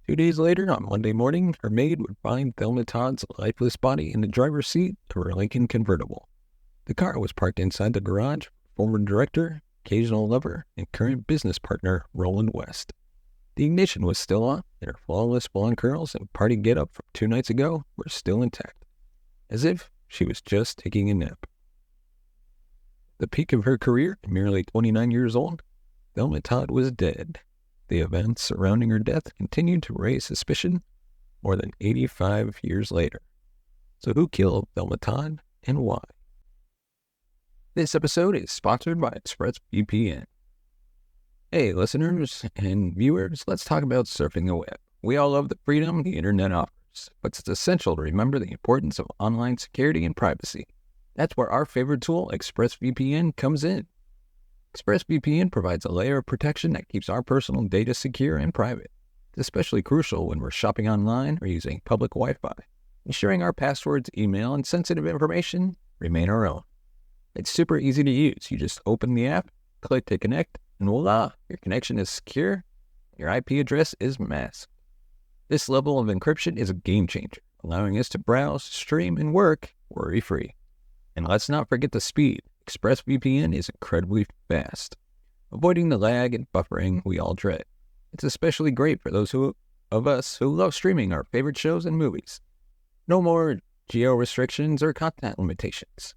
2 days later, on Monday morning, her maid would find Thelma Todd's lifeless body in the driver's seat of her Lincoln convertible. The car was parked inside the garage of former director, occasional lover, and current business partner Roland West. The ignition was still on, and her flawless blonde curls and party get-up from 2 nights ago were still intact, as if she was just taking a nap. The peak of her career, merely 29 years old, Thelma Todd was dead. The events surrounding her death continued to raise suspicion more than 85 years later. So who killed Thelma Todd and why? This episode is sponsored by ExpressVPN. Hey listeners and viewers, let's talk about surfing the web. We all love the freedom the internet offers, but it's essential to remember the importance of online security and privacy. That's where our favorite tool, ExpressVPN, comes in. ExpressVPN provides a layer of protection that keeps our personal data secure and private. It's especially crucial when we're shopping online or using public Wi-Fi, ensuring our passwords, email, and sensitive information remain our own. It's super easy to use. You just open the app, click to connect, and voila, your connection is secure, your IP address is masked. This level of encryption is a game changer, allowing us to browse, stream, and work worry-free. And let's not forget the speed. ExpressVPN is incredibly fast, avoiding the lag and buffering we all dread. It's especially great for those of us who love streaming our favorite shows and movies. No more geo-restrictions or content limitations.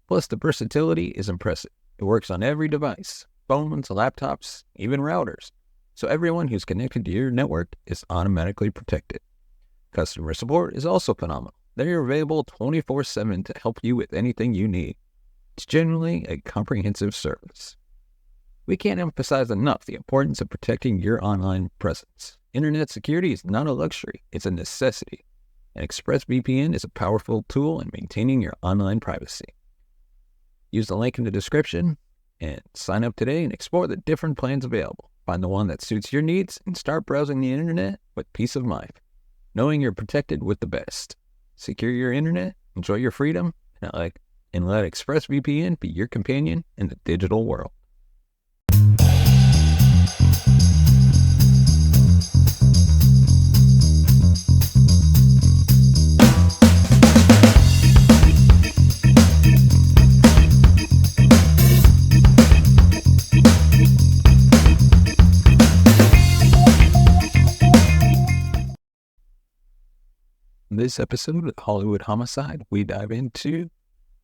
Plus, the versatility is impressive. It works on every device, phones, laptops, even routers, so everyone who's connected to your network is automatically protected. Customer support is also phenomenal. They're available 24/7 to help you with anything you need. It's genuinely a comprehensive service. We can't emphasize enough the importance of protecting your online presence. Internet security is not a luxury, it's a necessity. And ExpressVPN is a powerful tool in maintaining your online privacy. Use the link in the description and sign up today and explore the different plans available. Find the one that suits your needs and start browsing the internet with peace of mind, knowing you're protected with the best. Secure your internet, enjoy your freedom, and let ExpressVPN be your companion in the digital world. In this episode of Hollywood Homicide, we dive into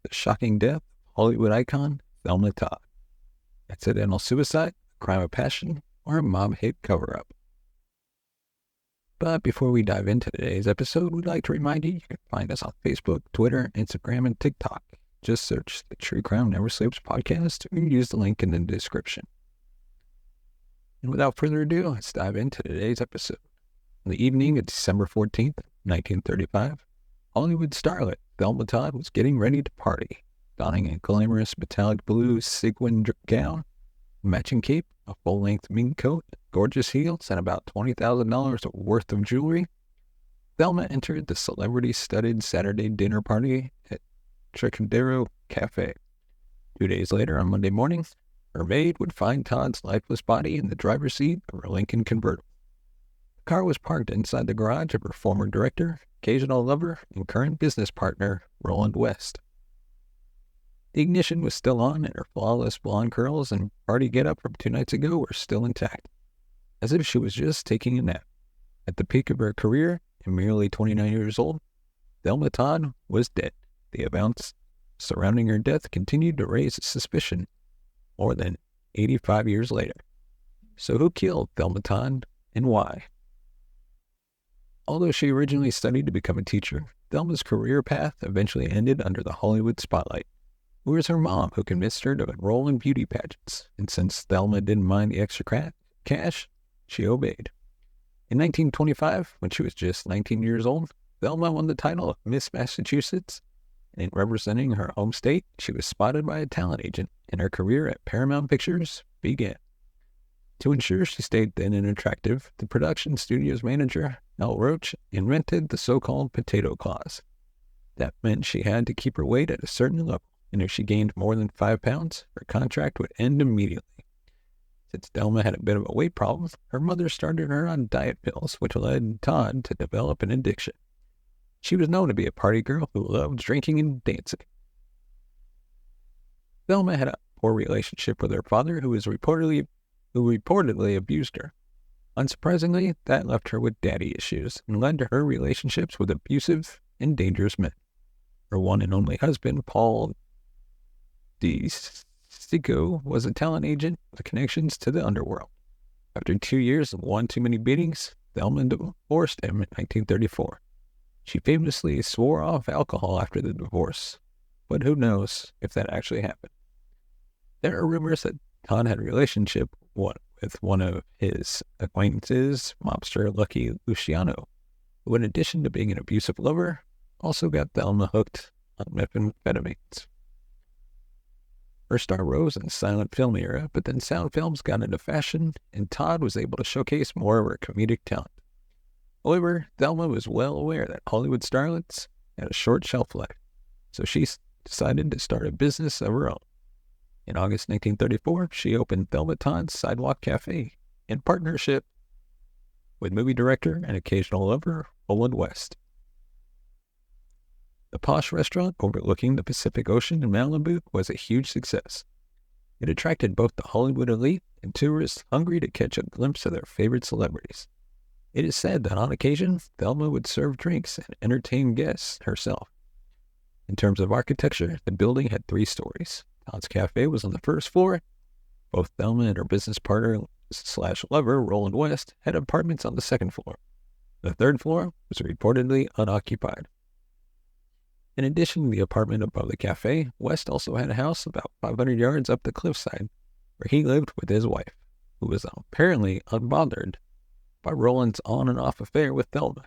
the shocking death of Hollywood icon Thelma Todd. Accidental suicide, a crime of passion, or a mob hate cover-up. But before we dive into today's episode, we'd like to remind you can find us on Facebook, Twitter, Instagram, and TikTok. Just search the True Crime Never Sleeps podcast or use the link in the description. And without further ado, let's dive into today's episode. On the evening of December 14th, 1935, Hollywood starlet Thelma Todd was getting ready to party, donning a glamorous metallic blue sequin gown, a matching cape, a full-length mink coat, gorgeous heels, and about $20,000 worth of jewelry. Thelma entered the celebrity-studded Saturday dinner party at Trocadero Café. 2 days later, on Monday morning, her maid would find Todd's lifeless body in the driver's seat of her Lincoln convertible. The car was parked inside the garage of her former director, occasional lover, and current business partner, Roland West. The ignition was still on, and her flawless blonde curls and party get-up from 2 nights ago were still intact, as if she was just taking a nap. At the peak of her career, and merely 29 years old, Thelma Todd was dead. The events surrounding her death continued to raise suspicion more than 85 years later. So who killed Thelma Todd and why? Although she originally studied to become a teacher, Thelma's career path eventually ended under the Hollywood spotlight. It was her mom who convinced her to enroll in beauty pageants, and since Thelma didn't mind the extra cash, she obeyed. In 1925, when she was just 19 years old, Thelma won the title of Miss Massachusetts, and in representing her home state, she was spotted by a talent agent, and her career at Paramount Pictures began. To ensure she stayed thin and attractive, the production studio's manager, Al Roach, invented the so-called potato clause. That meant she had to keep her weight at a certain level, and if she gained more than 5 pounds, her contract would end immediately. Since Thelma had a bit of a weight problem, her mother started her on diet pills, which led Todd to develop an addiction. She was known to be a party girl who loved drinking and dancing. Thelma had a poor relationship with her father, who reportedly abused her. Unsurprisingly, that left her with daddy issues and led to her relationships with abusive and dangerous men. Her one and only husband, Paul DeSico, was a talent agent with connections to the underworld. After 2 years of one too many beatings, Thelma divorced him in 1934. She famously swore off alcohol after the divorce, but who knows if that actually happened. There are rumors that Todd had a relationship with one of his acquaintances, mobster Lucky Luciano, who, in addition to being an abusive lover, also got Thelma hooked on methamphetamines. Her star rose in the silent film era, but then sound films got into fashion, and Todd was able to showcase more of her comedic talent. However, Thelma was well aware that Hollywood starlets had a short shelf life, so she decided to start a business of her own. In August 1934, she opened Thelma Todd's Sidewalk Café in partnership with movie director and occasional lover Roland West. The posh restaurant overlooking the Pacific Ocean in Malibu was a huge success. It attracted both the Hollywood elite and tourists hungry to catch a glimpse of their favorite celebrities. It is said that on occasion, Thelma would serve drinks and entertain guests herself. In terms of architecture, the building had 3 stories. Todd's Café was on the first floor. Both Thelma and her business partner / lover, Roland West, had apartments on the second floor. The third floor was reportedly unoccupied. In addition to the apartment above the cafe, West also had a house about 500 yards up the cliffside, where he lived with his wife, who was apparently unbothered by Roland's on and off affair with Thelma.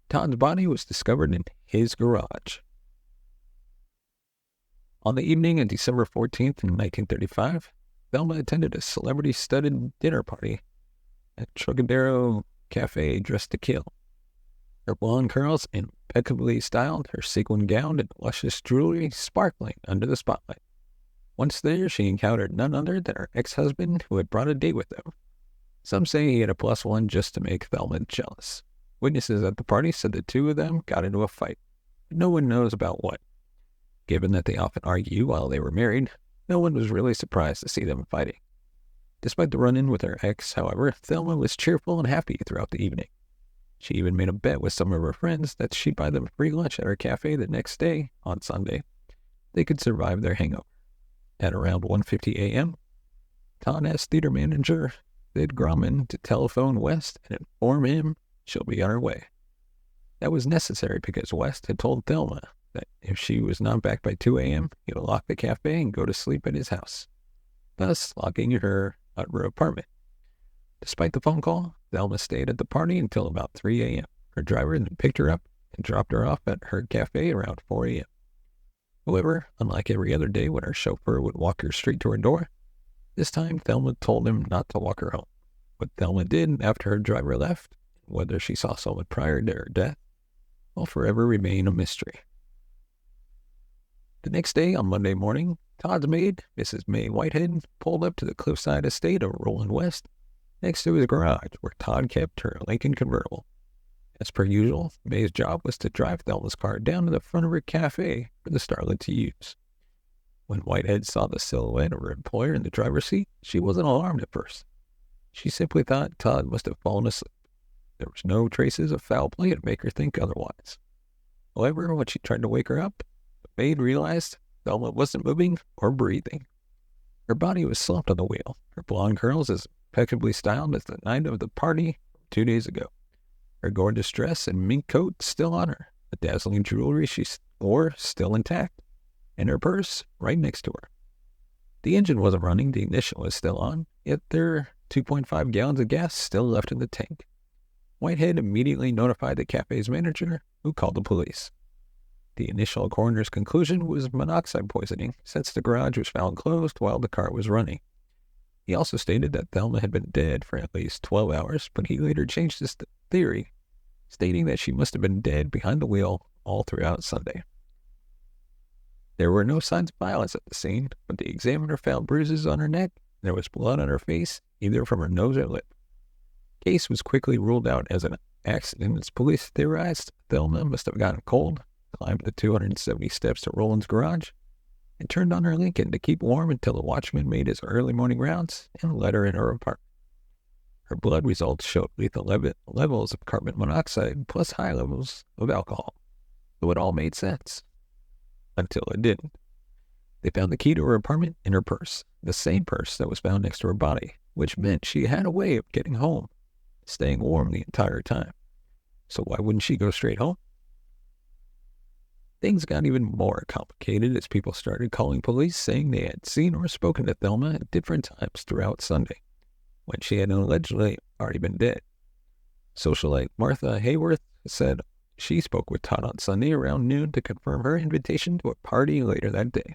Todd's body was discovered in his garage. On the evening of December 14th, 1935, Thelma attended a celebrity-studded dinner party at Trocadero Café dressed to kill. Her blonde curls impeccably styled, her sequin gown and luscious jewelry sparkling under the spotlight. Once there, she encountered none other than her ex-husband, who had brought a date with them. Some say he had a +1 just to make Thelma jealous. Witnesses at the party said the two of them got into a fight, but no one knows about what. Given that they often argue while they were married, no one was really surprised to see them fighting. Despite the run-in with her ex, however, Thelma was cheerful and happy throughout the evening. She even made a bet with some of her friends that she'd buy them free lunch at her cafe the next day, on Sunday. They could survive their hangover. At around 1:50 a.m., Todd asked theater manager Sid Grauman to telephone West and inform him she'll be on her way. That was necessary because West had told Thelma that if she was not back by 2 a.m., he would lock the cafe and go to sleep at his house, thus locking her out of her apartment. Despite the phone call, Thelma stayed at the party until about 3 a.m. Her driver then picked her up and dropped her off at her cafe around 4 a.m. However, unlike every other day when her chauffeur would walk her straight to her door, this time Thelma told him not to walk her home. What Thelma did after her driver left, whether she saw someone prior to her death, will forever remain a mystery. The next day, on Monday morning, Todd's maid, Mrs. May Whitehead, pulled up to the cliffside estate of Roland West next to his garage, where Todd kept her Lincoln convertible. As per usual, May's job was to drive Thelma's car down to the front of her cafe for the starlet to use. When Whitehead saw the silhouette of her employer in the driver's seat, she wasn't alarmed at first. She simply thought Todd must have fallen asleep. There was no traces of foul play to make her think otherwise. However, when she tried to wake her up, the maid realized Thelma wasn't moving or breathing. Her body was slumped on the wheel, her blonde curls as impeccably styled as the night of the party 2 days ago. Her gorgeous dress and mink coat still on her, the dazzling jewelry she wore still intact, and her purse right next to her. The engine wasn't running, the ignition was still on, yet there were 2.5 gallons of gas still left in the tank. Whitehead immediately notified the cafe's manager, who called the police. The initial coroner's conclusion was monoxide poisoning, since the garage was found closed while the car was running. He also stated that Thelma had been dead for at least 12 hours, but he later changed his theory, stating that she must have been dead behind the wheel all throughout Sunday. There were no signs of violence at the scene, but the examiner found bruises on her neck There was blood on her face, either from her nose or lip. The case was quickly ruled out as an accident as police theorized Thelma must have gotten cold, climbed the 270 steps to Roland's garage, and turned on her Lincoln to keep warm until the watchman made his early morning rounds and led her in her apartment. Her blood results showed lethal levels of carbon monoxide plus high levels of alcohol, so it all made sense. Until it didn't. They found the key to her apartment in her purse, the same purse that was found next to her body, which meant she had a way of getting home, staying warm the entire time. So why wouldn't she go straight home? Things got even more complicated as people started calling police saying they had seen or spoken to Thelma at different times throughout Sunday, when she had allegedly already been dead. Socialite Martha Hayworth said she spoke with Todd on Sunday around noon to confirm her invitation to a party later that day.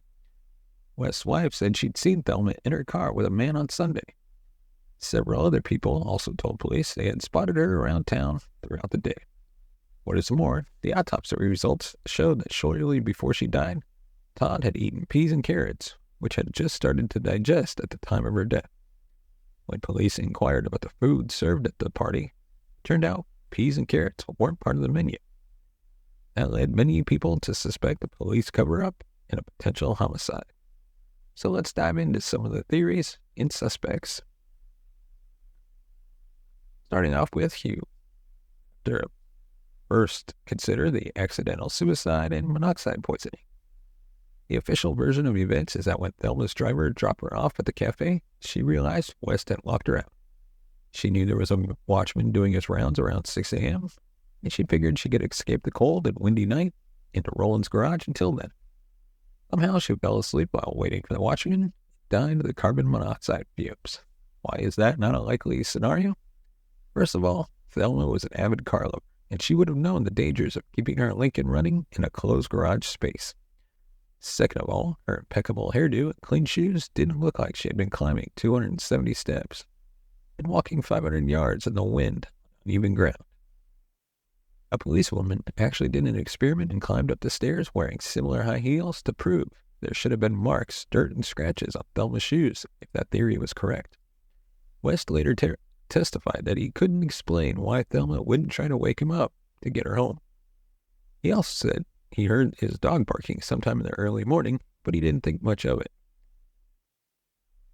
West's wife said she'd seen Thelma in her car with a man on Sunday. Several other people also told police they had spotted her around town throughout the day. What is more, the autopsy results showed that shortly before she died, Todd had eaten peas and carrots, which had just started to digest at the time of her death. When police inquired about the food served at the party, it turned out peas and carrots weren't part of the menu. That led many people to suspect a police cover-up and a potential homicide. So let's dive into some of the theories and suspects. Starting off with Hugh. First, consider the accidental suicide and monoxide poisoning. The official version of events is that when Thelma's driver dropped her off at the cafe, she realized West had locked her out. She knew there was a watchman doing his rounds around 6 a.m., and she figured she could escape the cold and windy night into Roland's garage until then. Somehow she fell asleep while waiting for the watchman and died of the carbon monoxide fumes. Why is that not a likely scenario? First of all, Thelma was an avid car lover, and she would have known the dangers of keeping her Lincoln running in a closed garage space. Second of all, her impeccable hairdo and clean shoes didn't look like she had been climbing 270 steps and walking 500 yards in the wind on uneven ground. A policewoman actually did an experiment and climbed up the stairs wearing similar high heels to prove there should have been marks, dirt, and scratches on Thelma's shoes if that theory was correct. West later testified that he couldn't explain why Thelma wouldn't try to wake him up to get her home. He also said he heard his dog barking sometime in the early morning, but he didn't think much of it.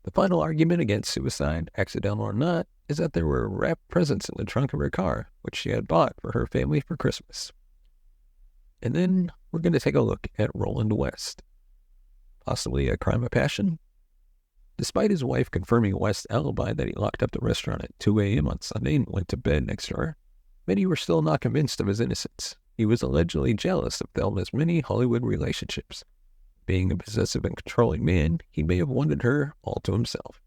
The final argument against suicide, accidental or not, is that there were wrapped presents in the trunk of her car, which she had bought for her family for Christmas. And then we're going to take a look at Roland West. Possibly a crime of passion? Despite his wife confirming West's alibi that he locked up the restaurant at 2 a.m. on Sunday and went to bed next door, many were still not convinced of his innocence. He was allegedly jealous of Thelma's many Hollywood relationships. Being a possessive and controlling man, he may have wanted her all to himself.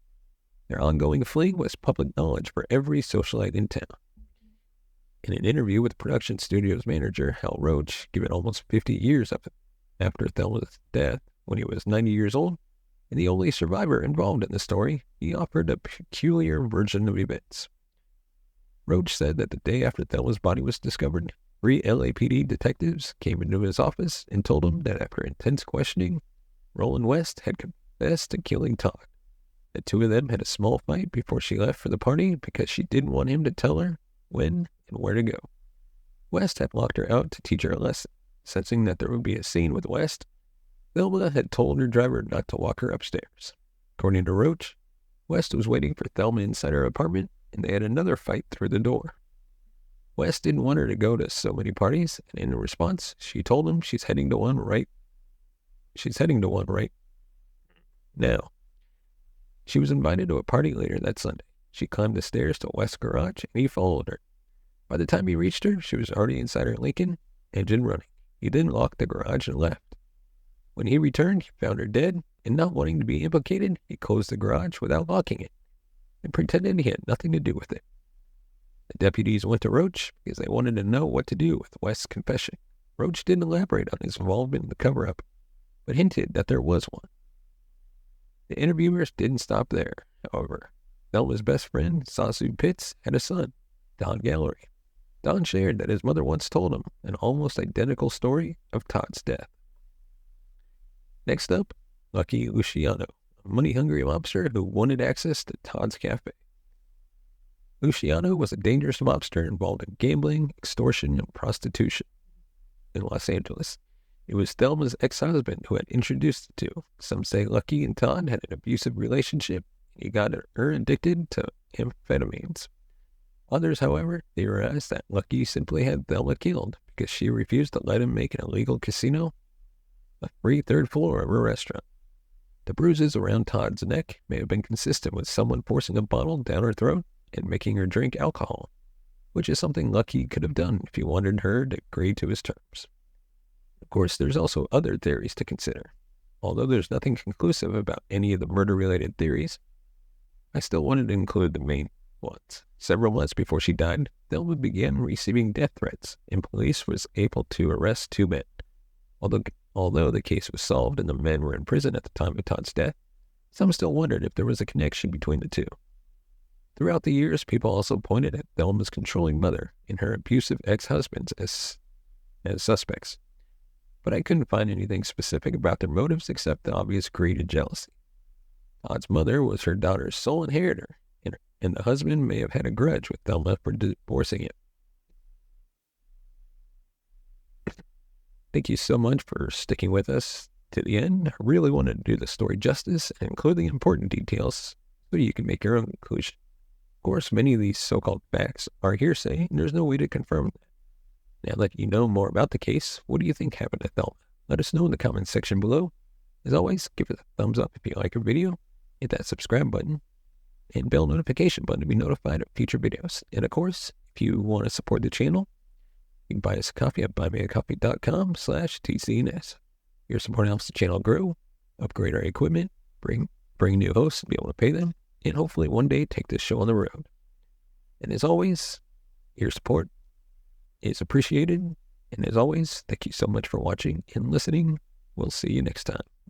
Their ongoing fling was public knowledge for every socialite in town. In an interview with production studio's manager, Hal Roach, given almost 50 years after Thelma's death, when he was 90 years old, and the only survivor involved in the story, he offered a peculiar version of events. Roach said that the day after Thelma's body was discovered, 3 LAPD detectives came into his office and told him that after intense questioning, Roland West had confessed to killing Todd. The two of them had a small fight before she left for the party because she didn't want him to tell her when and where to go. West had locked her out to teach her a lesson. Sensing that there would be a scene with West, Thelma had told her driver not to walk her upstairs. According to Roach, West was waiting for Thelma inside her apartment, and they had another fight through the door. West didn't want her to go to so many parties, and in response, she told him she's heading to one right now. She was invited to a party later that Sunday. She climbed the stairs to West's garage, and he followed her. By the time he reached her, she was already inside her Lincoln, engine running. He then locked the garage and left. When he returned, he found her dead, and not wanting to be implicated, he closed the garage without locking it, and pretended he had nothing to do with it. The deputies went to Roach because they wanted to know what to do with West's confession. Roach didn't elaborate on his involvement in the cover-up, but hinted that there was one. The interviewers didn't stop there, however. Thelma's best friend, Sasu Pitts, had a son, Don Gallery. Don shared that his mother once told him an almost identical story of Todd's death. Next up, Lucky Luciano, a money-hungry mobster who wanted access to Todd's Café. Luciano was a dangerous mobster involved in gambling, extortion, and prostitution in Los Angeles. It was Thelma's ex-husband who had introduced the two. Some say Lucky and Todd had an abusive relationship. He got her addicted to amphetamines. Others, however, theorized that Lucky simply had Thelma killed because she refused to let him make an illegal casino a free third floor of a restaurant. The bruises around Todd's neck may have been consistent with someone forcing a bottle down her throat and making her drink alcohol, which is something Lucky could have done if he wanted her to agree to his terms. Of course, there's also other theories to consider. Although there's nothing conclusive about any of the murder-related theories, I still wanted to include the main ones. Several months before she died, Thelma began receiving death threats, and police was able to arrest 2 men. Although the case was solved and the men were in prison at the time of Todd's death, some still wondered if there was a connection between the two. Throughout the years, people also pointed at Thelma's controlling mother and her abusive ex-husbands as suspects. But I couldn't find anything specific about their motives except the obvious greed and jealousy. Todd's mother was her daughter's sole inheritor, and the husband may have had a grudge with Thelma for divorcing him. Thank you so much for sticking with us to the end. I really wanted to do the story justice and include the important details so you can make your own conclusion. Of course, many of these so-called facts are hearsay, and there's no way to confirm that. Now that you know more about the case, what do you think happened to Thelma? Let us know in the comments section below. As always, give it a thumbs up if you like our video, hit that subscribe button, and bell notification button to be notified of future videos. And of course, if you want to support the channel, you can buy us a coffee at buymeacoffee.com/TCNS. Your support helps the channel grow, upgrade our equipment, bring new hosts, be able to pay them, and hopefully one day take this show on the road. And as always, your support is appreciated. And as always, thank you so much for watching and listening. We'll see you next time.